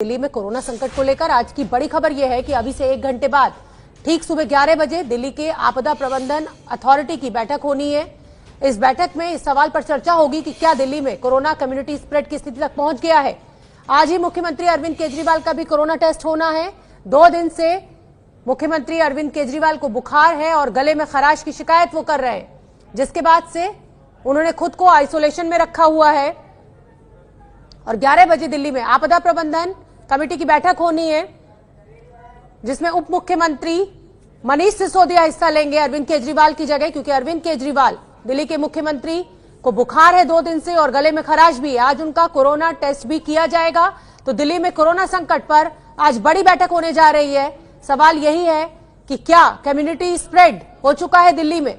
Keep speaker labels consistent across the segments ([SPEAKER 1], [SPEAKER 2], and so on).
[SPEAKER 1] दिल्ली में कोरोना संकट को लेकर आज की बड़ी खबर यह है कि अभी से 1 घंटे बाद ठीक सुबह 11 बजे दिल्ली के आपदा प्रबंधन अथॉरिटी की बैठक होनी है। इस बैठक में इस सवाल पर चर्चा होगी कि क्या दिल्ली में कोरोना कम्युनिटी स्प्रेड की स्थिति तक पहुंच गया है। आज ही मुख्यमंत्री अरविंद केजरीवाल का भी कोरोना टेस्ट होना है। 2 दिन से मुख्यमंत्री अरविंद केजरीवाल को बुखार है और गले में खराश की शिकायत वो कर रहे हैं, जिसके बाद से उन्होंने खुद को आइसोलेशन में रखा हुआ है। और 11 बजे दिल्ली में आपदा प्रबंधन कमेटी की बैठक होनी है, जिसमें उप मुख्यमंत्री मनीष सिसोदिया हिस्सा लेंगे अरविंद केजरीवाल की जगह, क्योंकि अरविंद केजरीवाल दिल्ली के मुख्यमंत्री को बुखार है 2 दिन से और गले में खराश भी है। आज उनका कोरोना टेस्ट भी किया जाएगा। तो दिल्ली में कोरोना संकट पर आज बड़ी बैठक होने जा रही है। सवाल यही है कि क्या कम्युनिटी स्प्रेड हो चुका है दिल्ली में।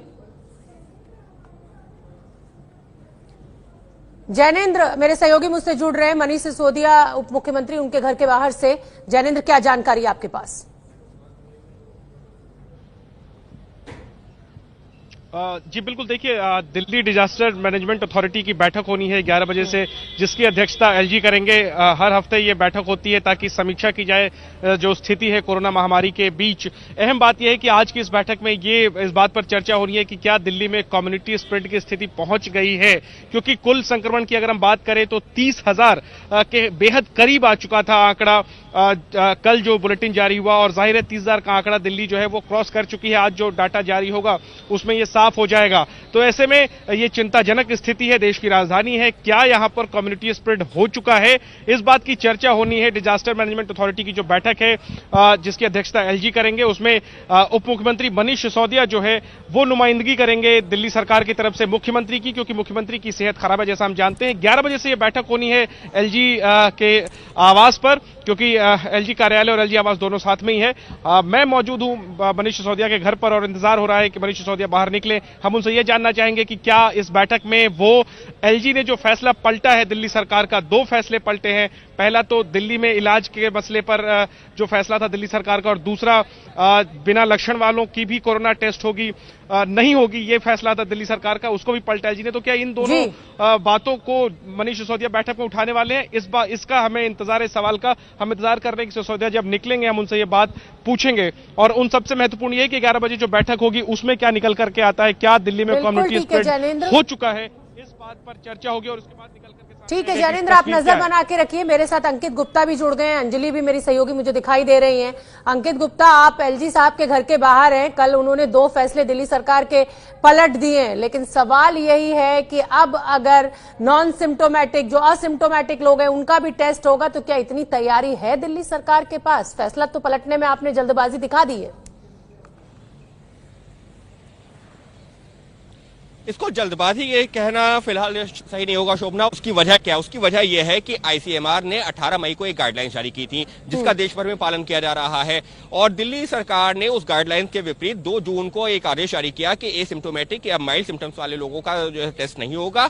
[SPEAKER 1] जैनेंद्र मेरे सहयोगी मुझसे जुड़ रहे हैं, मनीष सिसोदिया उप मुख्यमंत्री, उनके घर के बाहर से। जैनेंद्र, क्या जानकारी आपके पास?
[SPEAKER 2] जी बिल्कुल, देखिए दिल्ली डिजास्टर मैनेजमेंट अथॉरिटी की बैठक होनी है 11 बजे से, जिसकी अध्यक्षता एलजी करेंगे। हर हफ्ते ये बैठक होती है ताकि समीक्षा की जाए जो स्थिति है कोरोना महामारी के बीच। अहम बात यह है कि आज की इस बैठक में ये इस बात पर चर्चा हो रही है कि क्या दिल्ली में कम्युनिटी स्प्रेड की स्थिति पहुंच गई है, क्योंकि कुल संक्रमण की अगर हम बात करें तो 30,000 के बेहद करीब आ चुका था आंकड़ा। कल जो बुलेटिन जारी हुआ और जाहिर है 30,000 का आंकड़ा दिल्ली जो है वो क्रॉस कर चुकी है। आज जो डाटा जारी होगा उसमें ये साफ हो जाएगा। तो ऐसे में ये चिंताजनक स्थिति है, देश की राजधानी है। क्या यहां पर कम्युनिटी स्प्रेड हो चुका है, इस बात की चर्चा होनी है। डिजास्टर मैनेजमेंट अथॉरिटी की जो बैठक है जिसकी अध्यक्षता एलजी करेंगे, उसमें उप मुख्यमंत्री मनीष सिसोदिया जो है वो नुमाइंदगी करेंगे दिल्ली सरकार की तरफ से मुख्यमंत्री की, क्योंकि मुख्यमंत्री की सेहत खराब है जैसा हम जानते हैं। 11 बजे से यह बैठक होनी है एलजी के आवास पर, क्योंकि एलजी कार्यालय और एलजी आवास दोनों साथ में ही है। मैं मौजूद हूं मनीष सिसोदिया के घर पर और इंतजार हो रहा है कि मनीष सिसोदिया बाहर निकले। हम उनसे यह जानना चाहेंगे कि क्या इस बैठक में वो एलजी ने जो फैसला पलटा है दिल्ली सरकार का, 2 फैसले पलटे हैं। पहला तो दिल्ली में इलाज के मसले पर जो फैसला था दिल्ली सरकार का, और दूसरा बिना लक्षण वालों की भी कोरोना टेस्ट होगी नहीं होगी, ये फैसला था दिल्ली सरकार का, उसको भी पलटा एलजी ने। तो क्या इन दोनों बातों को मनीष सिसोदिया बैठक में उठाने वाले हैं? इसका हमें इंतजार है, इस सवाल का हम इंतजार कर रहे हैं कि सिसोदिया जब निकलेंगे हम उनसे ये बात पूछेंगे। और उन सबसे महत्वपूर्ण ये कि 11 बजे जो बैठक होगी उसमें क्या निकल करके आता है, क्या दिल्ली में कम्युनिटी स्प्रेड हो चुका है, इस बात पर चर्चा होगी और उसके बाद निकल करके।
[SPEAKER 1] ठीक है जैनेंद्र, आप नजर बना के रखिए। मेरे साथ अंकित गुप्ता भी जुड़ गए हैं, अंजलि भी मेरी सहयोगी मुझे दिखाई दे रही हैं। अंकित गुप्ता, आप एलजी साहब के घर के बाहर हैं। कल उन्होंने 2 फैसले दिल्ली सरकार के पलट दिए हैं, लेकिन सवाल यही है कि अब अगर नॉन सिम्टोमेटिक, जो असिम्टोमेटिक लोग हैं, उनका भी टेस्ट होगा, तो क्या इतनी तैयारी है दिल्ली सरकार के पास? फैसला तो पलटने में आपने जल्दबाजी दिखा दी है।
[SPEAKER 3] इसको जल्दबाजी ये कहना फिलहाल सही नहीं होगा शोभना। उसकी वजह क्या है? उसकी वजह यह है कि आईसीएमआर ने 18 मई को एक गाइडलाइन जारी की थी, जिसका देश भर में पालन किया जा रहा है। और दिल्ली सरकार ने उस गाइडलाइन के विपरीत 2 जून को एक आदेश जारी किया कि एसिम्प्टोमेटिक या माइल्ड सिम्टम्स वाले लोगों का जो है टेस्ट नहीं होगा।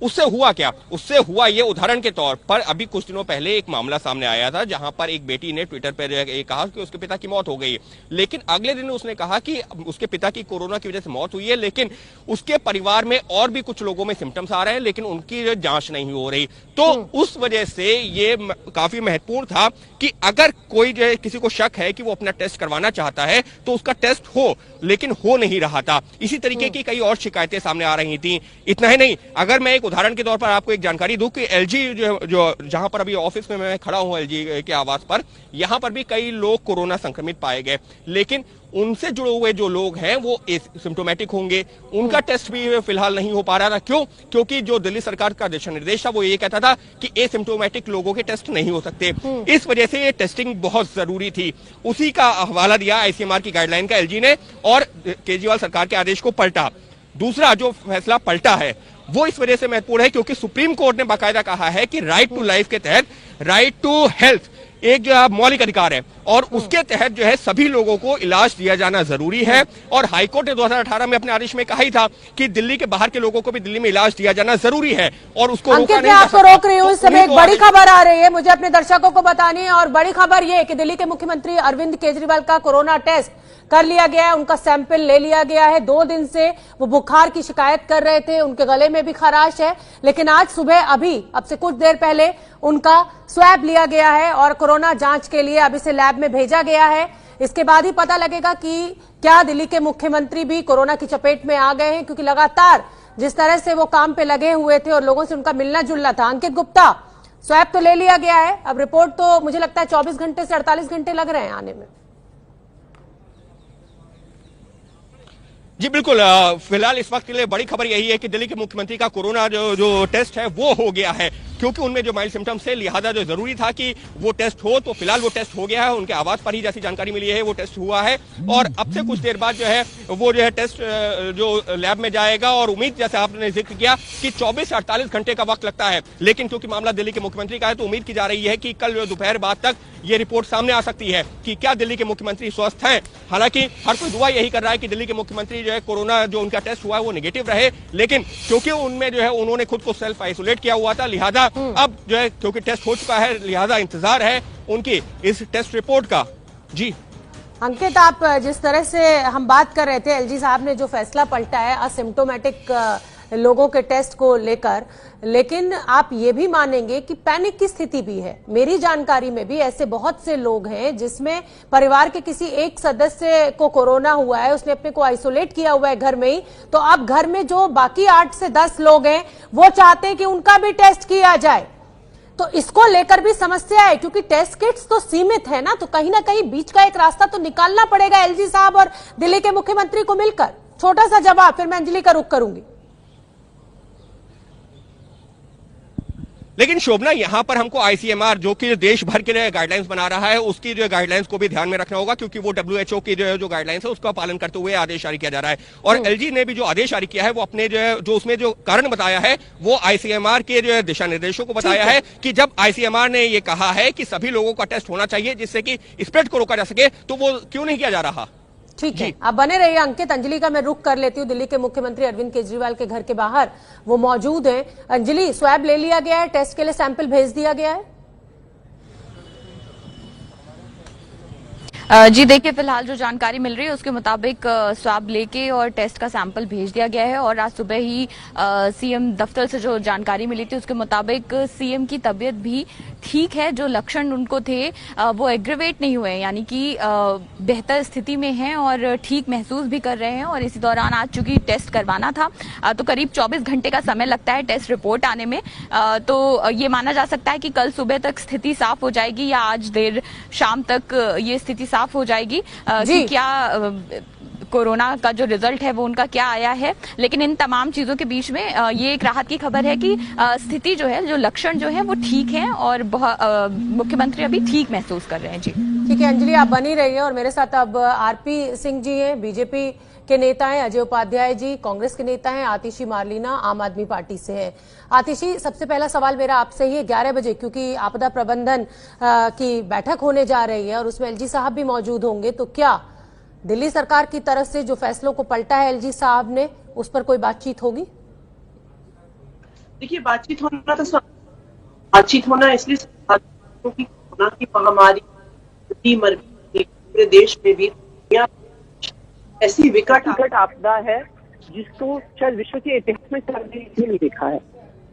[SPEAKER 3] उससे हुआ क्या? उससे हुआ ये, उदाहरण के तौर पर अभी कुछ दिनों पहले एक मामला सामने आया था जहां पर एक बेटी ने ट्विटर पर कहा कि उसके पिता की मौत हो गई, लेकिन अगले दिन उसने कहा कि उसके पिता की कोरोना की वजह से मौत हुई है, लेकिन उसके परिवार में और भी कुछ लोगों में सिम्टम्स आ रहे हैं, लेकिन उनकी जांच नहीं हो रही। तो उस वजह से ये काफी महत्वपूर्ण था कि अगर कोई जो है किसी को शक है कि वो अपना टेस्ट करवाना चाहता है तो उसका टेस्ट हो, लेकिन हो नहीं रहा था। इसी तरीके की कई और शिकायतें सामने आ रही थी। इतना ही नहीं, अगर मैं एक उदाहरण के तौर पर आपको एक जानकारी दूं कि एलजी जो जहां पर अभी ऑफिस में मैं खड़ा हूं एलजी के आवास पर, यहां पर भी कई लोग कोरोना संक्रमित पाए गए, लेकिन उनसे जुड़े हुए जो लोग हैं वो सिम्टोमेटिक होंगे, उनका टेस्ट भी फिलहाल नहीं हो पा रहा था। क्यों? क्योंकि जो दिल्ली सरकार का दिशा निर्देश था वो ये कहता था कि एसिम्टोमेटिक लोगों के टेस्ट नहीं हो सकते। इस वजह से ये टेस्टिंग बहुत जरूरी थी। उसी का हवाला दिया आईसीएमआर की गाइडलाइन का एलजी ने और केजरीवाल सरकार के आदेश को पलटा। दूसरा जो फैसला पलटा है वो इस वजह से महत्वपूर्ण है क्योंकि सुप्रीम कोर्ट ने बाकायदा कहा है कि राइट टू लाइफ के तहत राइट टू हेल्थ एक जो मौलिक अधिकार है, और उसके तहत जो है सभी लोगों को इलाज दिया जाना जरूरी है। और हाईकोर्ट ने 2018 में अपने आदेश में कहा ही था कि दिल्ली के बाहर के लोगों को भी दिल्ली में इलाज दिया जाना जरूरी है और उसको
[SPEAKER 1] अंकित, मैं आपको रोक रही हूँ। इस समय एक बड़ी खबर आ रही है, मुझे अपने दर्शकों को बतानी है, और बड़ी खबर यह है कि दिल्ली के मुख्यमंत्री अरविंद केजरीवाल का कोरोना टेस्ट कर लिया गया है, उनका सैंपल ले लिया गया है। 2 दिन से वो बुखार की शिकायत कर रहे थे, उनके गले में भी खराश है, लेकिन आज सुबह अभी अब से कुछ देर पहले उनका स्वैब लिया गया है और कोरोना जांच के लिए अब इसे लैब में भेजा गया है। इसके बाद ही पता लगेगा कि क्या दिल्ली के मुख्यमंत्री भी कोरोना की चपेट में आ गए हैं, क्योंकि लगातार जिस तरह से वो काम पे लगे हुए थे और लोगों से उनका मिलना जुलना था। अंकित गुप्ता, स्वैब तो ले लिया गया है, अब रिपोर्ट तो मुझे लगता है 24 घंटे से 48 घंटे लग रहे हैं आने में।
[SPEAKER 3] जी बिल्कुल, फिलहाल इस वक्त के लिए बड़ी खबर यही है कि दिल्ली के मुख्यमंत्री का कोरोना जो टेस्ट है वो हो गया है, क्योंकि उनमें जो माइल्ड सिम्टम्स है, लिहाजा जो जरूरी था कि वो टेस्ट हो, तो फिलहाल वो टेस्ट हो गया है। उनके आवास पर ही जैसी जानकारी मिली है वो टेस्ट हुआ है और अब से कुछ देर बाद जो है वो जो है टेस्ट जो लैब में जाएगा। और उम्मीद, जैसे आपने जिक्र किया कि 24 से 48 घंटे का वक्त लगता है, लेकिन क्योंकि मामला दिल्ली के मुख्यमंत्री का है तो उम्मीद की जा रही है कि कल दोपहर बाद तक ये रिपोर्ट सामने आ सकती है कि क्या दिल्ली के मुख्यमंत्री स्वस्थ हैं। हालांकि हर कोई दुआ यही कर रहा है कि दिल्ली के मुख्यमंत्री जो है कोरोना जो उनका टेस्ट हुआ है वो नेगेटिव रहे, लेकिन क्योंकि उनमें जो है उन्होंने खुद को सेल्फ आइसोलेट किया हुआ था, लिहाजा अब जो है क्योंकि टेस्ट हो चुका है, लिहाजा इंतजार है उनकी इस टेस्ट रिपोर्ट का। जी
[SPEAKER 1] अंकित, आप जिस तरह से हम बात कर रहे थे, एलजी साहब ने जो फैसला पलटा है असिम्प्टोमेटिक लोगों के टेस्ट को लेकर, लेकिन आप ये भी मानेंगे कि पैनिक की स्थिति भी है। मेरी जानकारी में भी ऐसे बहुत से लोग हैं जिसमें परिवार के किसी एक सदस्य को कोरोना हुआ है, उसने अपने को आइसोलेट किया हुआ है घर में ही, तो अब घर में जो बाकी 8 से 10 लोग हैं वो चाहते हैं कि उनका भी टेस्ट किया जाए। तो इसको लेकर भी समस्या है, क्योंकि टेस्ट किट्स तो सीमित है ना, तो कहीं ना कहीं बीच का एक रास्ता तो निकालना पड़ेगा एलजी साहब और दिल्ली के मुख्यमंत्री को मिलकर। छोटा सा जवाब, फिर मैं अंजलि का रुख करूंगी।
[SPEAKER 3] लेकिन शोभना, यहाँ पर हमको आईसीएमआर जो कि देश भर के लिए गाइडलाइंस बना रहा है उसकी जो गाइडलाइंस को भी ध्यान में रखना होगा, क्योंकि वो डब्ल्यूएचओ की जो गाइडलाइंस है उसका पालन करते हुए आदेश जारी किया जा रहा है। और एलजी ने भी जो आदेश जारी किया है वो अपने जो उसमें जो कारण बताया है वो आईसीएमआर के जो दिशा निर्देशों को बताया है कि जब आईसीएमआर ने ये कहा है कि सभी लोगों का टेस्ट होना चाहिए जिससे कि स्प्रेड को रोका जा सके, तो वो क्यों नहीं किया जा रहा।
[SPEAKER 1] ठीक है, आप बने रहिए अंकित। अंजलि का मैं रुख कर लेती हूँ, दिल्ली के मुख्यमंत्री अरविंद केजरीवाल के घर के बाहर वो मौजूद हैं। अंजलि, स्वैब ले लिया गया है, टेस्ट के लिए सैंपल भेज दिया गया है?
[SPEAKER 4] जी देखिए, फिलहाल जो जानकारी मिल रही है उसके मुताबिक स्वाब लेके और टेस्ट का सैंपल भेज दिया गया है। और आज सुबह ही सीएम दफ्तर से जो जानकारी मिली थी उसके मुताबिक सीएम की तबीयत भी ठीक है, जो लक्षण उनको थे वो एग्रीवेट नहीं हुए, यानी कि बेहतर स्थिति में हैं और ठीक महसूस भी कर रहे हैं। और इसी दौरान आज चूंकि टेस्ट करवाना था तो करीब 24 घंटे का समय लगता है टेस्ट रिपोर्ट आने में, तो ये माना जा सकता है कि कल सुबह तक स्थिति साफ हो जाएगी या आज देर शाम तक ये स्थिति साफ हो जाएगी कि क्या कोरोना का जो रिजल्ट है वो उनका क्या आया है। लेकिन इन तमाम चीजों के बीच में ये एक राहत की खबर है कि स्थिति जो है, जो लक्षण जो है वो ठीक है और मुख्यमंत्री अभी ठीक महसूस कर रहे हैं। जी
[SPEAKER 1] ठीक है अंजलि, आप बनी रही हैं। और मेरे साथ अब आरपी सिंह जी हैं, बीजेपी के नेता हैं, अजय उपाध्याय जी कांग्रेस के नेता हैं, आतिशी मारलीना आम आदमी पार्टी से है। आतिशी, सबसे पहला सवाल मेरा आपसे ही है, 11 बजे क्योंकि आपदा प्रबंधन की बैठक होने जा रही है और उसमें एलजी साहब भी मौजूद होंगे, तो क्या दिल्ली सरकार की तरफ से जो फैसलों को पलटा है एलजी साहब ने, उस पर कोई बातचीत होगी?
[SPEAKER 5] देखिए, बातचीत होना इसलिए क्योंकि कोरोना की महामारी पूरे देश में भी ऐसी विकट आपदा है जिसको शायद विश्व के इतिहास में कभी नहीं देखा है।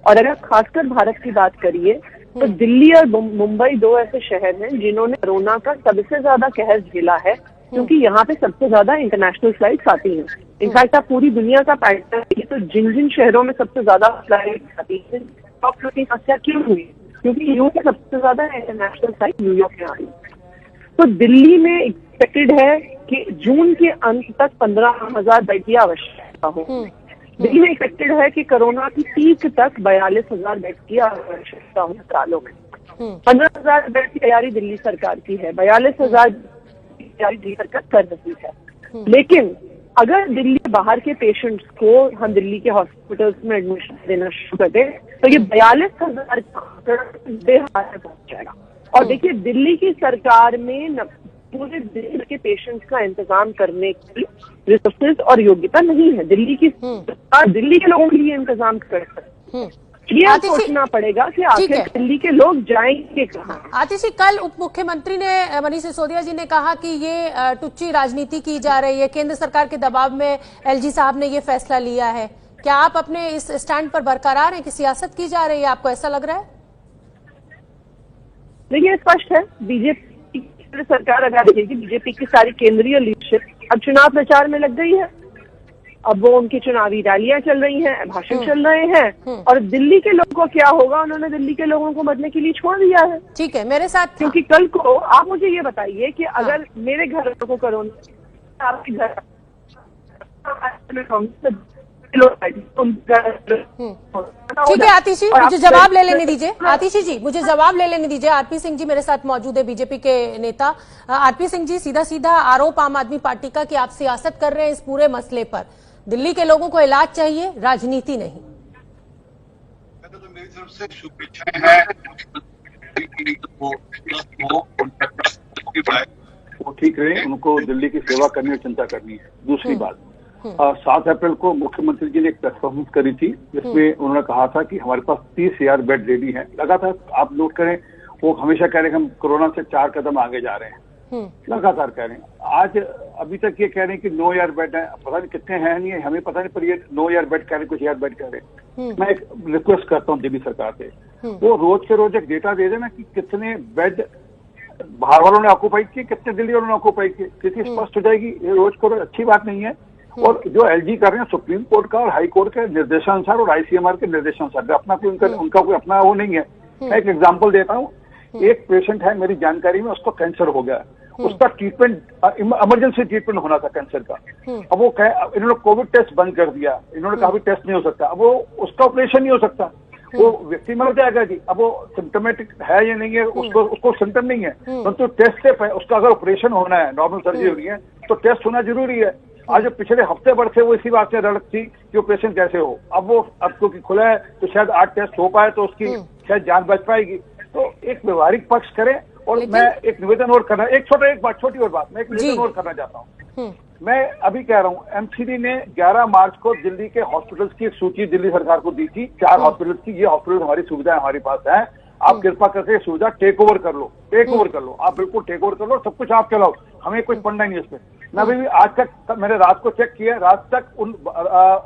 [SPEAKER 5] और अगर खासकर भारत की बात करिए तो दिल्ली और मुंबई 2 ऐसे शहर हैं जिन्होंने कोरोना का सबसे ज्यादा कहर झेला है, क्योंकि यहाँ पे सबसे ज्यादा इंटरनेशनल फ्लाइट्स आती हैं। इनफैक्ट आप पूरी दुनिया का पैटर्न देखिए तो जिन जिन शहरों में सबसे ज्यादा फ्लाइट्स आती है, टॉप की समस्या क्यों हुई? क्योंकि यूरोप में सबसे ज्यादा इंटरनेशनल फ्लाइट न्यूयॉर्क में आ रही। तो दिल्ली में एक्सपेक्टेड है कि जून के अंत तक 15,000 बेड की आवश्यकता हो। दिल्ली में एक्सपेक्टेड है कि कोरोना की पीक तक 42,000 बेड की आवश्यकता हो सालों में। 15,000 बेड की तैयारी दिल्ली सरकार की है, 42,000 की तैयारी दिल्ली सरकार कर रही है। लेकिन अगर दिल्ली बाहर के पेशेंट्स को हम दिल्ली के हॉस्पिटल्स में एडमिशन देना शुरू कर दें तो ये 42,000 बेहाल पहुंच जाएगा। और देखिए, दिल्ली की सरकार में पूरे दिन के पेशेंट्स का इंतजाम करने की रिसोर्सेज और योग्यता नहीं है। दिल्ली की सरकार दिल्ली के लोगों के लिए इंतजाम कर सकती है। ये
[SPEAKER 1] आतिशी,
[SPEAKER 5] सोचना पड़ेगा कि
[SPEAKER 1] ठीक है।
[SPEAKER 5] आखिर दिल्ली के लोग जाएंगे कहाँ।
[SPEAKER 1] आतिशी, कल उप मुख्यमंत्री ने मनीष सिसोदिया जी ने कहा कि ये टुच्ची राजनीति की जा रही है, केंद्र सरकार के दबाव में एलजी साहब ने ये फैसला लिया है। क्या आप अपने इस स्टैंड पर बरकरार हैं कि सियासत की जा रही है? आपको ऐसा लग रहा है?
[SPEAKER 5] देखिए, स्पष्ट है, बीजेपी सरकार अगर देखेगी, बीजेपी की सारी केंद्रीय लीडरशिप अब चुनाव प्रचार में लग गई है। अब वो उनकी चुनावी रैलियां चल रही हैं, भाषण चल रहे हैं, और दिल्ली के लोगों को क्या होगा, उन्होंने दिल्ली के लोगों को मरने के लिए छोड़ दिया है।
[SPEAKER 1] ठीक है, मेरे साथ,
[SPEAKER 5] क्योंकि कल को आप मुझे ये बताइए कि अगर मेरे घर को कोरोना, आपके घर
[SPEAKER 1] ठीक है आतिशी, मुझे जवाब ले लेने दीजिए। आतिशी जी, मुझे जवाब ले लेने दीजिए। आरपी सिंह जी मेरे साथ मौजूद है, बीजेपी के नेता। आरपी सिंह जी, सीधा सीधा आरोप आम आदमी पार्टी का कि आप सियासत कर रहे हैं इस पूरे मसले पर। दिल्ली के लोगों को इलाज चाहिए, राजनीति नहीं।
[SPEAKER 6] तो मेरी तरफ से शुभेच्छाएं हैं, वो ठीक रहे, उनको दिल्ली की सेवा करनी और चिंता करनी है। दूसरी बात, 7 अप्रैल को मुख्यमंत्री जी ने एक प्रेस कॉन्फ्रेंस करी थी, जिसमें उन्होंने कहा था कि हमारे पास 30,000 बेड रेडी हैं। लगातार आप नोट करें, वो हमेशा कह रहे हैं हम कोरोना से 4 कदम आगे जा रहे हैं, लगातार कह रहे हैं। आज अभी तक ये कह रहे हैं कि 9,000 बेड है, पता नहीं कितने हैं, नहीं है हमें पता नहीं, पर ये 9,000 बेड कह रहे हैं, कुछ 1,000 बेड कह रहे हैं। मैं एक रिक्वेस्ट करता हूँ दिल्ली सरकार से, वो रोज के रोज एक डेटा दे देना कि कितने बेड बाहर वालों ने ऑक्यूपाई किए, कितने दिल्ली वालों ने ऑक्यूपाई किए, कितनी स्पष्ट हो जाएगी। ये रोज को रोज अच्छी बात नहीं है। और जो एलजी कर रहे हैं सुप्रीम कोर्ट का और हाई कोर्ट के निर्देशानुसार और आईसीएमआर के निर्देशानुसार, अपना कोई उनका कोई अपना वो नहीं है। मैं एक एग्जांपल देता हूँ, एक पेशेंट है मेरी जानकारी में, उसको कैंसर हो गया, उसका ट्रीटमेंट इमरजेंसी ट्रीटमेंट होना था कैंसर का। अब वो इन्होंने कोविड टेस्ट बंद कर दिया, इन्होंने कहा भी टेस्ट नहीं हो सकता, अब वो उसका ऑपरेशन नहीं हो सकता, वो व्यक्ति मर जाएगा जी। अब वो सिम्टोमेटिक है या नहीं है, उसको सिम्टम नहीं है, परंतु टेस्ट से उसका अगर ऑपरेशन होना है, नॉर्मल सर्जरी होनी है, तो टेस्ट होना जरूरी है। आज जो पिछले हफ्ते भर से वो इसी बात से रड़क थी कि ऑपरेशन कैसे हो। अब वो अब क्योंकि खुला है तो शायद 8 टेस्ट हो पाए तो उसकी शायद जान बच पाएगी। तो एक व्यवहारिक पक्ष करें। और मैं एक निवेदन और करना, छोटी और बात, मैं एक निवेदन और करना चाहता हूँ। मैं अभी कह रहा हूँ, एमसीडी ने 11 मार्च को दिल्ली के हॉस्पिटल्स की एक सूची दिल्ली सरकार को दी थी, 4 हॉस्पिटल्स की। ये हॉस्पिटल हमारी सुविधा हमारे पास है, आप कृपा करके सुविधा टेक ओवर कर लो, आप बिल्कुल टेक ओवर कर लो, सब कुछ आप चलाओ, हमें कुछ पढ़ना नहीं है इसमें। मैं अभी भी आज तक मैंने रात को चेक किया, रात तक उन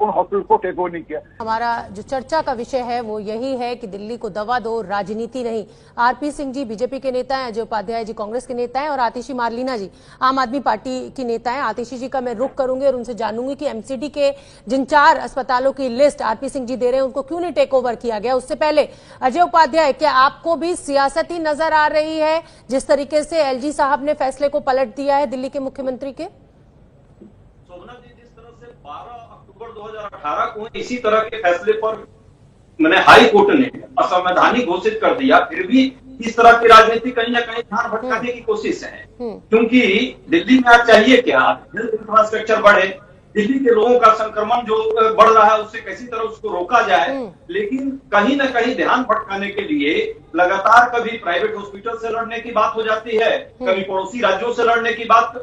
[SPEAKER 6] हॉस्पिटल को टेक ओवर नहीं किया।
[SPEAKER 1] हमारा जो चर्चा का विषय है वो यही है कि दिल्ली को दवा दो, राजनीति नहीं। आरपी सिंह जी बीजेपी के नेता हैं, अजय उपाध्याय जी कांग्रेस के नेता हैं, और आतिशी मारलीना जी आम आदमी पार्टी की नेता हैं। आतिशी जी का मैं रुख करूंगी और उनसे जानूंगी कि एमसीडी के जिन 4 अस्पतालों की लिस्ट आरपी सिंह जी दे रहे हैं, उनको क्यों नहीं टेक ओवर किया गया। उससे पहले अजय उपाध्याय, क्या आपको भी सियासत ही नजर आ रही है जिस तरीके से एलजी साहब ने फैसले को पलट दिया है दिल्ली के मुख्यमंत्री के?
[SPEAKER 7] शोभना जी, जिस तरह से 12 अक्टूबर 2018 को इसी तरह के फैसले पर मैंने हाई कोर्ट ने असंवैधानिक घोषित कर दिया, फिर भी इस तरह की राजनीति कहीं ना कहीं ध्यान भटकाने की कोशिश है। क्योंकि दिल्ली में आज चाहिए क्या, हेल्थ इंफ्रास्ट्रक्चर बढ़े, दिल्ली के लोगों का संक्रमण जो बढ़ रहा है उससे किसी तरह उसको रोका जाए, लेकिन कहीं ना कहीं ध्यान भटकाने के लिए लगातार कभी प्राइवेट हॉस्पिटल से लड़ने की बात हो जाती है, कभी पड़ोसी राज्यों से लड़ने की बात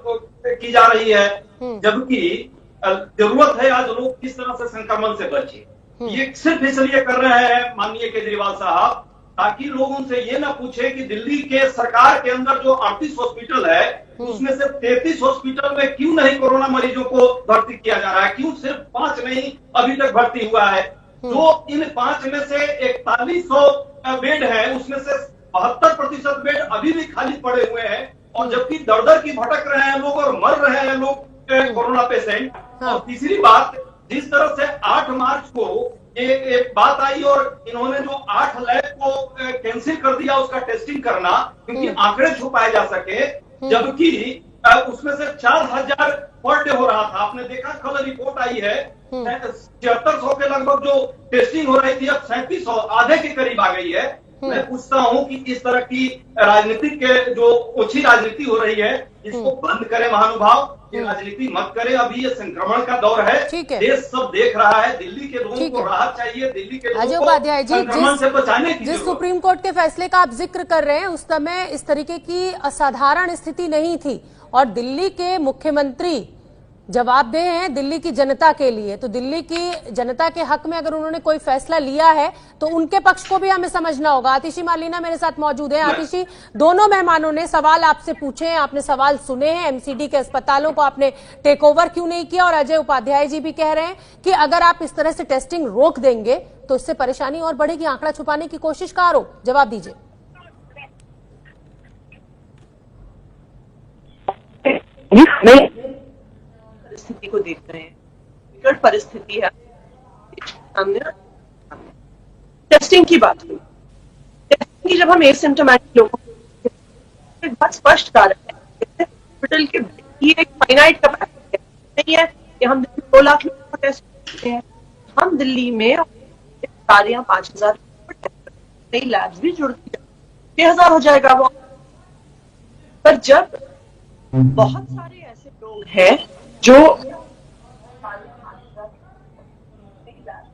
[SPEAKER 7] की जा रही है, जबकि जरूरत है आज लोग किस तरह से संक्रमण से बचे। ये सिर्फ इसलिए कर रहे हैं माननीय केजरीवाल साहब, ताकि लोग उनसे ये ना पूछे कि दिल्ली के सरकार के अंदर जो 38 हॉस्पिटल है उसमें से 33 हॉस्पिटल में क्यों नहीं कोरोना मरीजों को भर्ती किया जा रहा है, क्यों सिर्फ 5 नहीं अभी तक भर्ती हुआ है। तो इन 5 में से 4100 बेड है, उसमें से 72% बेड अभी भी खाली पड़े हुए हैं, और जबकि दर की भटक रहे हैं लोग और मर रहे हैं लोग कोरोना पेशेंट। और तीसरी बात, जिस तरह से 8 मार्च को एक बात आई और इन्होंने जो 8 लैब को कैंसिल कर दिया उसका टेस्टिंग करना, क्योंकि आंकड़े छुपाए जा सके, जबकि उसमें से 4000 पर डे हो रहा था। आपने देखा कल रिपोर्ट आई है 7600 के लगभग जो टेस्टिंग हो रही थी, अब 3700, आधे के करीब आ गई है। मैं पूछता हूं कि इस तरह की राजनीतिक के जो ओछी राजनीति हो रही है इसको बंद करे महानुभाव, ये राजनीति मत करे। अभी ये संक्रमण का दौर है, देश सब देख रहा है। दिल्ली के लोगों को राहत चाहिए, दिल्ली के लोगों को
[SPEAKER 1] उपाध्याय जी,
[SPEAKER 7] संक्रमण से बचाने की
[SPEAKER 1] जिस सुप्रीम कोर्ट के फैसले का आप जिक्र कर रहे हैं उस समय इस तरीके की असाधारण स्थिति नहीं थी और दिल्ली के मुख्यमंत्री जवाबदेह हैं दिल्ली की जनता के लिए, तो दिल्ली की जनता के हक में अगर उन्होंने कोई फैसला लिया है तो उनके पक्ष को भी हमें समझना होगा। आतिशी मार्लिना मेरे साथ मौजूद है। आतिशी, दोनों मेहमानों ने सवाल आपसे पूछे हैं, आपने सवाल सुने हैं, एमसीडी के अस्पतालों को आपने टेक ओवर क्यों नहीं किया, और अजय उपाध्याय जी भी कह रहे हैं कि अगर आप इस तरह से टेस्टिंग रोक देंगे तो इससे परेशानी और बढ़ेगी। आंकड़ा छुपाने की कोशिश का आरोप, जवाब दीजिए।
[SPEAKER 5] परिस्थिति को देख रहे हैं, विकट परिस्थिति है सामने। टेस्टिंग की बात हुई, टेस्टिंग की जब हम एसिम्प्टोमेटिक लोगों को, एक बहुत स्पष्ट कारण है हॉस्पिटल की एक फाइनाइट कैपेसिटी नहीं है कि हम 2 लाख लोगों को टेस्ट करते हैं। हम दिल्ली में 4 या 5,000 नई लैब्स भी जुड़ती है, 6,000 हो जाएगा वो। पर जब बहुत सारे ऐसे लोग हैं जो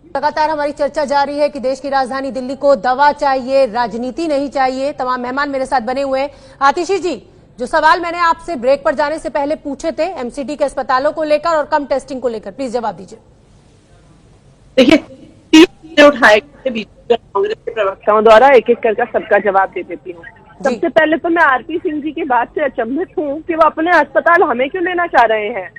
[SPEAKER 1] लगातार हमारी चर्चा जारी है कि देश की राजधानी दिल्ली को दवा चाहिए, राजनीति नहीं चाहिए। तमाम मेहमान मेरे साथ बने हुए हैं। आतिशी जी, जो सवाल मैंने आपसे ब्रेक पर जाने से पहले पूछे थे एमसीडी के अस्पतालों को लेकर और कम टेस्टिंग को लेकर, प्लीज जवाब दीजिए।
[SPEAKER 5] देखिए, 3 मुद्दे उठाए गए बीजेपी कांग्रेस के प्रवक्ताओं द्वारा, एक एक करके सबका जवाब दे देती हूँ। सबसे पहले तो मैं आरपी सिंह जी की बात से अचंभित हूँ कि वो अपने अस्पताल हमें क्यों लेना चाह रहे हैं।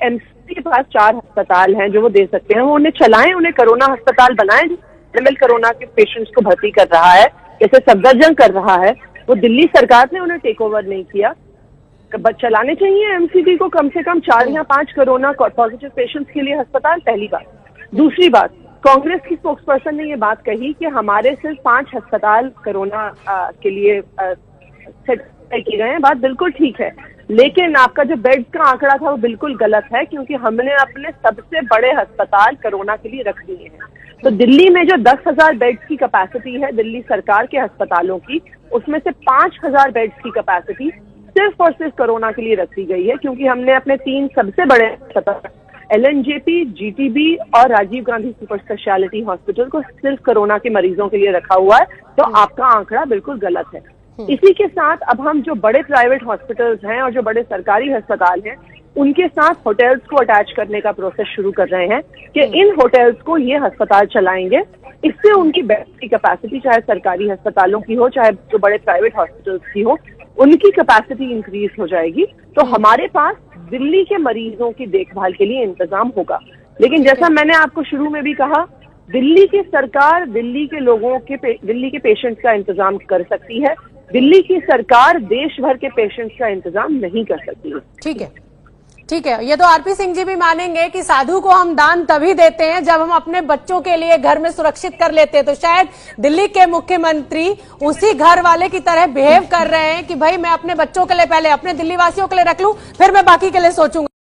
[SPEAKER 5] एमसीडी के पास 4 अस्पताल हैं जो वो दे सकते हैं, वो उन्हें चलाएं, उन्हें कोरोना अस्पताल बनाएं। एमएल कोरोना के पेशेंट्स को भर्ती कर रहा है, जैसे सफदरजंग कर रहा है, वो दिल्ली सरकार ने उन्हें टेक ओवर नहीं किया। चलाने चाहिए एमसीडी को कम से कम 4 या 5 कोरोना पॉजिटिव पेशेंट्स के लिए अस्पताल, पहली बात। दूसरी बात, कांग्रेस की स्पोक्सपर्सन ने ये बात कही कि हमारे सिर्फ 5 अस्पताल कोरोना के लिए सेट किए गए हैं। बात बिल्कुल ठीक है, लेकिन आपका जो बेड्स का आंकड़ा था वो बिल्कुल गलत है, क्योंकि हमने अपने सबसे बड़े अस्पताल कोरोना के लिए रख दिए हैं। तो दिल्ली में जो 10,000 बेड्स की कैपेसिटी है दिल्ली सरकार के अस्पतालों की, उसमें से 5,000 बेड्स की कैपेसिटी सिर्फ और सिर्फ कोरोना के लिए रख दी गई है, क्योंकि हमने अपने 3 सबसे बड़े अस्पताल एलएनजेपी, जीटीबी और Rajiv Gandhi super speciality hospital को सिर्फ कोरोना के मरीजों के लिए रखा हुआ है। तो आपका आंकड़ा बिल्कुल गलत है। इसी के साथ अब हम जो बड़े प्राइवेट हॉस्पिटल्स हैं और जो बड़े सरकारी अस्पताल हैं, उनके साथ होटल्स को अटैच करने का प्रोसेस शुरू कर रहे हैं कि इन होटल्स को ये अस्पताल चलाएंगे। इससे उनकी बेड की कैपेसिटी, चाहे सरकारी अस्पतालों की हो चाहे जो बड़े प्राइवेट हॉस्पिटल्स की हो, उनकी कैपेसिटी इंक्रीज हो जाएगी। तो हमारे पास दिल्ली के मरीजों की देखभाल के लिए इंतजाम होगा। लेकिन जैसा मैंने आपको शुरू में भी कहा, दिल्ली की सरकार दिल्ली के लोगों के दिल्ली के पेशेंट्स का इंतजाम कर सकती है, दिल्ली की सरकार देश भर के पेशेंट्स का इंतजाम नहीं कर सकती है।
[SPEAKER 1] ठीक है, ठीक है। ये तो आरपी सिंह जी भी मानेंगे कि साधु को हम दान तभी देते हैं जब हम अपने बच्चों के लिए घर में सुरक्षित कर लेते हैं। तो शायद दिल्ली के मुख्यमंत्री उसी घर वाले की तरह बिहेव कर रहे हैं कि भाई मैं अपने बच्चों के लिए पहले अपने दिल्ली वासियों के लिए रख लूं, फिर मैं बाकी के लिए सोचूंगा।